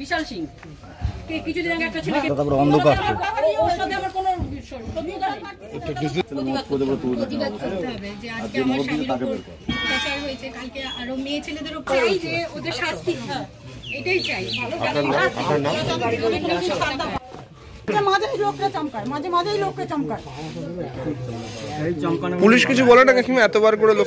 বিশাল সিং কিছুদিন আগে একটা ছেলে অন্ধকার কালকে আরো মেয়ে ছেলেদের চাই যে ওদের শাস্তি এটাই চাই। পুলিশ কিছু বলে না কাকিমা? এতবার করে লোক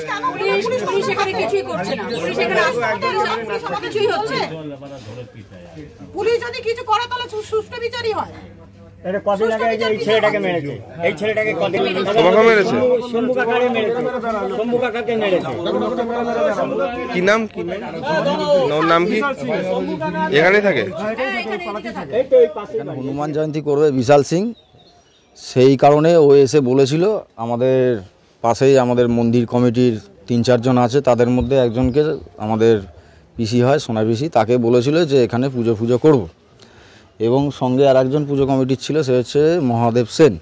পুলিশ যদি কিছু করে তাহলে সুষ্ঠু বিচারই হয়। কদিন আগে এই ছেলেটাকে মেরেছে, এই ছেলেটাকে কদিন মেরেছে, শম্ভু কাকাকে মেরেছে, শম্ভু কাকাকে মেরেছে। কি নাম? কি নাম কি? এখানে থাকে? হনুমান জয়ন্তী করবে বিশাল সিং, সেই কারণে ও এসে বলেছিল। আমাদের পাশেই আমাদের মন্দির কমিটির 3-4 জন আছে, তাদের মধ্যে একজনকে আমাদের পিসি হয় সোনা পিসি, তাকে বলেছিল যে এখানে পুজো করব। এবং সঙ্গে আর একজন পুজো কমিটির ছিল, সে হচ্ছে মহাদেব সেন,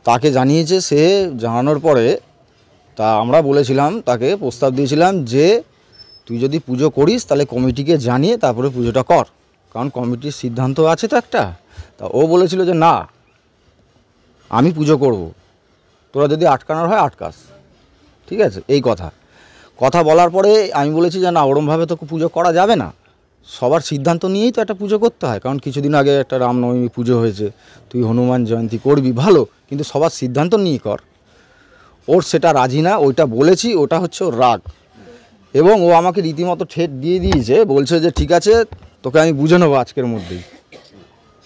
তাকে জানিয়েছে। সে জানানোর পরে তা আমরা বলেছিলাম, তাকে প্রস্তাব দিয়েছিলাম যে তুই যদি পুজো করিস তাহলে কমিটিকে জানিয়ে তারপরে পুজোটা কর, কারণ কমিটির সিদ্ধান্ত আছে তো একটা। তা ও বলেছিল যে না, আমি পুজো করব, তোরা যদি আটকানোর হয় আটকাস, ঠিক আছে। এই কথা বলার পরে আমি বলেছি যে না, ওরমভাবে তো পুজো করা যাবে না, সবার সিদ্ধান্ত নিয়েই তো একটা পুজো করতে হয়। কারণ কিছুদিন আগে একটা রামনবমী পুজো হয়েছে, তুই হনুমান জয়ন্তী করবি ভালো, কিন্তু সবার সিদ্ধান্ত নিয়ে কর। ওর সেটা রাজি না, ওইটা বলেছি, ওটা হচ্ছে ওর রাগ। এবং ও আমাকে রীতিমতো ঠেট দিয়ে দিয়েছে, বলছে যে ঠিক আছে, তোকে আমি বুঝে নেবো আজকের মধ্যেই,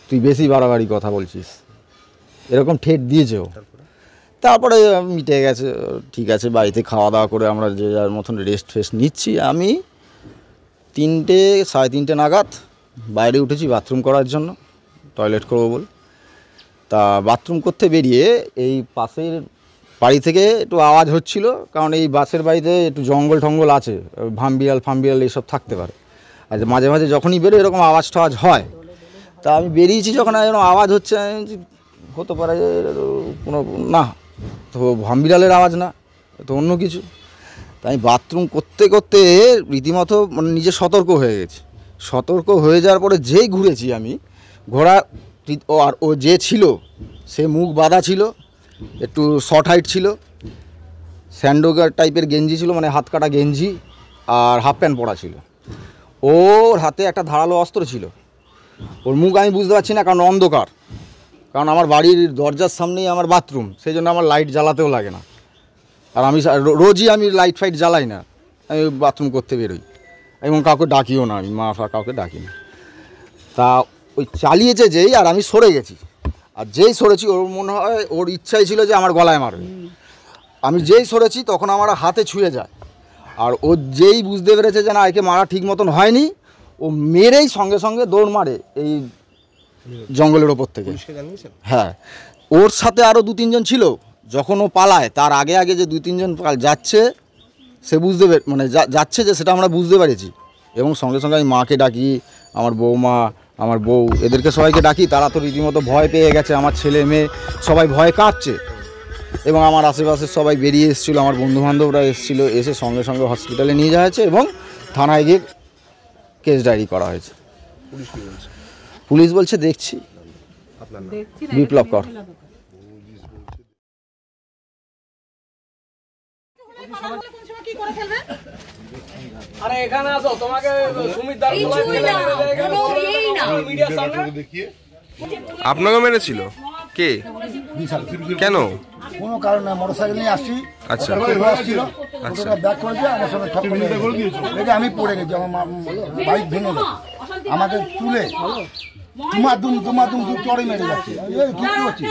তুই বেশি বাড়াবাড়ি কথা বলছিস, এরকম ঠেট দিয়েছে ও। তারপরে মিটে গেছে, ঠিক আছে। বাড়িতে খাওয়া দাওয়া করে আমরা যে যার মতন রেস্ট নিচ্ছি। আমি 3টে 3:30 নাগাদ বাইরে উঠেছি বাথরুম করার জন্য, টয়লেট করবো বলে। তা বাথরুম করতে বেরিয়ে এই পাশের বাড়ি থেকে একটু আওয়াজ হচ্ছিল, কারণ এই বাসের বাড়িতে একটু জঙ্গল টঙ্গল আছে, ফাম্বিয়াল এইসব থাকতে পারে। আর মাঝে মাঝে যখনই বেরো এরকম আওয়াজ টাওয়াজ হয়। তা আমি বেরিয়েছি যখন এরকম আওয়াজ হচ্ছে, হতে পারে কোনো না, তো ভাম্বিড়ালের আওয়াজ না, তো অন্য কিছু। তাই বাথরুম করতে করতে রীতিমতো মানে নিজে সতর্ক হয়ে গেছি। সতর্ক হয়ে যাওয়ার পরে যেই ঘুরেছি আমি, ঘোড়া আর ও যে ছিল সে মুখ বাঁধা ছিল, একটু শর্ট হাইট ছিল, স্যান্ডোগার টাইপের গেঞ্জি ছিল, মানে হাত কাটা গেঞ্জি, আর হাফ প্যান্ট পরা ছিল। ওর হাতে একটা ধারালো অস্ত্র ছিল। ওর মুখ আমি বুঝতে পারছি না, কারণ অন্ধকার, কারণ আমার বাড়ির দরজার সামনেই আমার বাথরুম, সেই জন্য আমার লাইট জ্বালাতেও লাগে না। আর আমি রোজই আমি লাইট ফাইট জ্বালাই না, আমি বাথরুম করতে বেরোই, এবং কাউকে ডাকিও না, আমি মা কাউকে ডাকি না। তা ওই চালিয়েছে যেই, আর আমি সরে গেছি। আর যেই সরেছি, ওর মনে হয় ওর ইচ্ছাই ছিল যে আমার গলায় মারবে। আমি যেই সরেছি তখন আমার হাতে ছুঁয়ে যায়, আর ও যেই বুঝতে পেরেছে যে না, একে মারা ঠিক মতন হয়নি, ও মেরেই সঙ্গে সঙ্গে দৌড় মারে এই জঙ্গলের ওপর থেকে। হ্যাঁ, ওর সাথে আরও 2-3 জন ছিল। যখন ও পালায় তার আগে আগে যে 2-3 জন যাচ্ছে, সে বুঝতে মানে যাচ্ছে যে সেটা আমরা বুঝতে পেরেছি। এবং সঙ্গে সঙ্গে আমি মাকে ডাকি, আমার বৌমা, আমার বউ, এদেরকে সবাইকে ডাকি। তারা তো রীতিমতো ভয় পেয়ে গেছে, আমার ছেলে মেয়ে সবাই ভয় কাঁপছে। এবং আমার আশেপাশে সবাই বেরিয়ে এসেছিলো, আমার বন্ধুবান্ধবরা এসেছিলো, এসে সঙ্গে সঙ্গে হসপিটালে নিয়ে যাওয়া হয়েছে এবং থানায় গিয়ে কেস ডায়েরি করা হয়েছে। পুলিশ বলছে দেখছি। বিপ্লব কর। আরে এখানে আসো, তোমাকে সুমিত আপনাকে মেরেছিল কে? কেন? কোনো কারণে মোটরসাইকেল নিয়ে আসছি। আচ্ছা, ব্যাক করেছে, আমার সঙ্গে ঠক করে আমি পড়ে গেছি, আমার বাইক ভেঙে গেছে, আমাকে তুলে দুমাদুম চড়ে মেরে যাচ্ছে। কি করছি,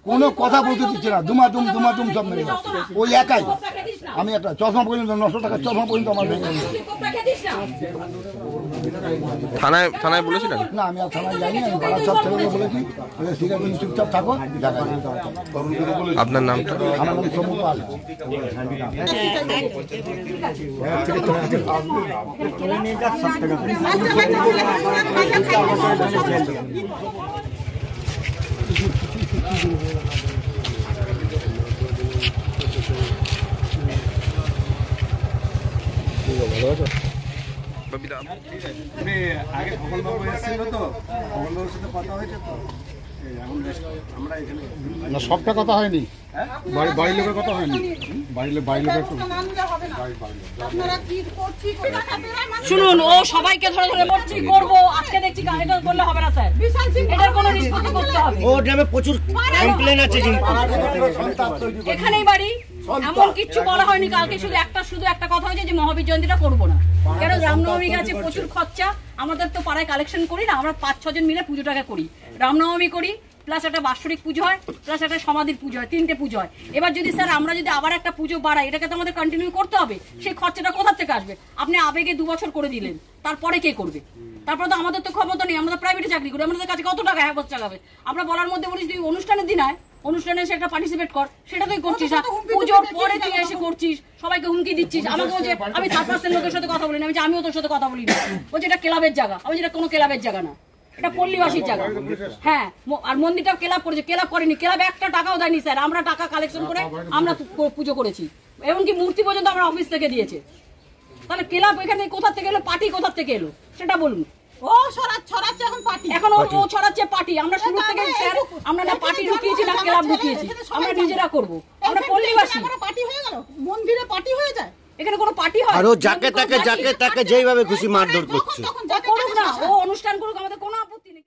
কোনো কথা বলতে দিচ্ছে না, দুমাদুম সব মেরে যাচ্ছে। ওই একাই, আমি একটা চশমা পর্যন্ত 900 টাকার চশমা পর্যন্ত আমার ভেঙে গেছে। থানায় বলেছিলেন? না, আমি আর থানায় যাইনি, আমি পাড়ার সব ছেলেকে বলেছি ঠিক আছে তুমি চুপচাপ থাকো। আপনার নামটা? আমার নাম সমু পাল। আগে খগনবাবু এসেছিল তো, খগনবাবুর সাথে কথা হয়েছে তো, এখন আমরা এখানে না সবটা কথা হয়নি, বাড়ির লোকের কথা হয়নি, বাড়ির লোকের একটু শুনুন, ও সবাইকে ধরে ধরে বলছি করবো, আজকে দেখছি এটা করলে হবে না স্যার, এটার কোনো নিষ্পত্তি করতে হবে। ও গ্রামে প্রচুর কমপ্লেন আছে, এখানেই বাড়ি, এমন কিচ্ছু বলা হয়নি। কালকে শুধু একটা কথা হয়েছে যে মহাবীর জয়ন্তীটা করবো না, কেন রামনবমী গেছে, প্রচুর খরচা। আমাদের তো পাড়ায় কালেকশন করি না, আমরা 5-6 জন মিলে পুজোটাকে করি, রামনবমী করি, প্লাস একটা বাৎসরিক পুজো হয়, প্লাস একটা সমাধির পুজো হয়, 3টে পুজো হয়। এবার যদি স্যার আমরা যদি আবার একটা পুজো বাড়াই, এটাকে তো আমাদের কন্টিনিউ করতে হবে, সেই খরচাটা কোথা থেকে আসবে? আপনি আবেগে 2 বছর করে দিলেন, তারপরে কে করবে? তারপরে তো আমাদের তো ক্ষমতা নেই, আমরা প্রাইভেটে চাকরি করি, আমাদের কাছে কত টাকা হ্যাঁ চালাবে? আমরা বলার মধ্যে বলিস তুই অনুষ্ঠানের দিন আয়, অনুষ্ঠানে এসে একটা পার্টিসিপেট কর, সেটা তুই করছিস না, পুজোর পরে তুই এসে করছিস, সবাইকে হুমকি দিচ্ছিস। আমাকে বলছে আমি 3% লোকের সাথে কথা বলি না, আমি আমিও তোর সাথে কথা বলি না, বলছে এটা ক্লাবের জায়গা, আমি যেটা কোনো ক্লাবের জায়গা না, এটা পল্লীবাসীর জায়গা। হ্যাঁ, আর মন্দিরটা ক্লাব করেছে, ক্লাব করেনি, ক্লাব একটা টাকাও দেয়নি স্যার, আমরা টাকা কালেকশন করে আমরা পুজো করেছি, এমনকি মূর্তি পর্যন্ত আমরা অফিস থেকে দিয়েছে। তাহলে ক্লাব এখানে কোথা থেকে এলো, পার্টি কোথা থেকে এলো সেটা বলুন। ও ছড়াচ্ছে এখন পার্টি, এখন ও ছড়াচ্ছে পার্টি। আমরা শুরু থেকে স্যার আমরা না পার্টি ঢুকিয়েছি না ক্লাব ঢুকিয়েছি, আমরা নিজেরা করবো, আমরা পল্লীবাসী। পার্টি হয়ে গেল, মন্দিরে পার্টি হয়ে যায়, এখানে কোনো পার্টি হয়? আর ও যাকে তাকে যেইভাবে খুশি মারধর করছে। করুক না, ও অনুষ্ঠান করুক, আমাদের কোনো আপত্তি নেই।